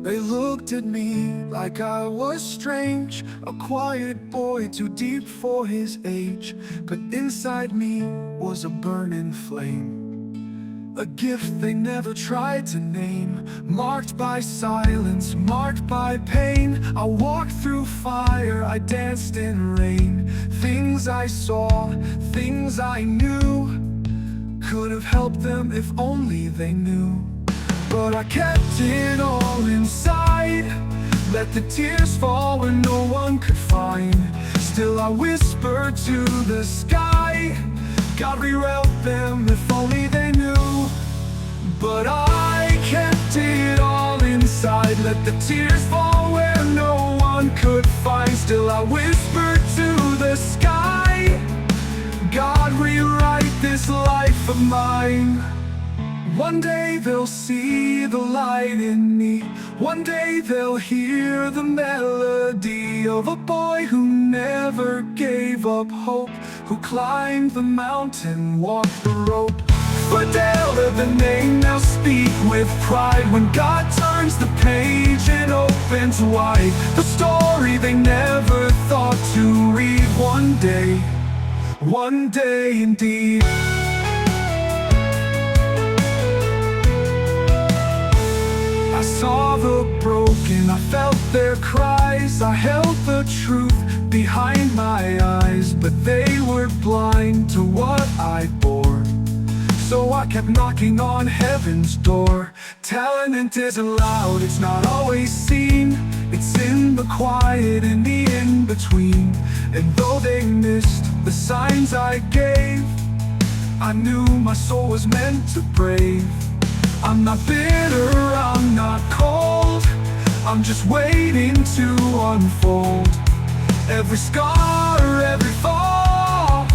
They looked at me like I was strange, a quiet boy too deep for his age. But inside me was a burning flame, a gift they never tried to name. Marked by silence, marked by pain. I walked through fire, I danced in rain. Things I saw, things I knew, could have helped them if only they knew. But I kept it all inside, let the tears fall where no one could find. Still I whispered to the sky, God reroute them if only they knew. But I kept it all inside, let the tears fall where no one could find. Still I whispered to the sky, God rewrite this life of mine. One day they'll see the light in me. One day they'll hear the melody of a boy who never gave up hope, who climbed the mountain, walked the rope. Fidele, the name they'll speak with pride when God turns the page and opens wide the story they never thought to read. One day indeed. I saw the broken, I felt their cries. I held the truth behind my eyes, but they were blind to what I bore. So I kept knocking on heaven's door. Talent isn't loud, it's not always seen. It's in the quiet and the in-between. And though they missed the signs I gave, I knew my soul was meant to brave. I'm not bitter, I'm not cold, I'm just waiting to unfold. Every scar, every fall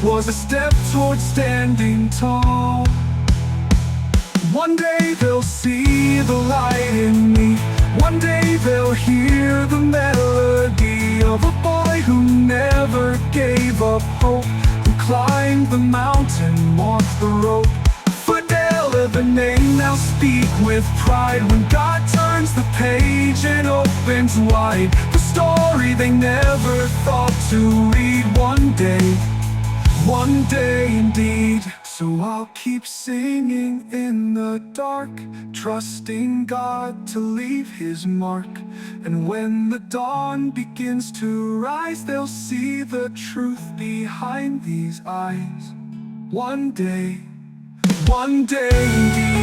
was a step towards standing tall. One day they'll see the light in me. One day they'll hear the melody of a boy who never gave up hope, who climbed the mountain, walked the rope. Fidele, the name they'll speak with pride when God turns the page and opens wide the story they never thought to read. One day indeed. So I'll keep singing in the dark, trusting God to leave His mark. And when the dawn begins to rise, they'll see the truth behind these eyes. One day indeed.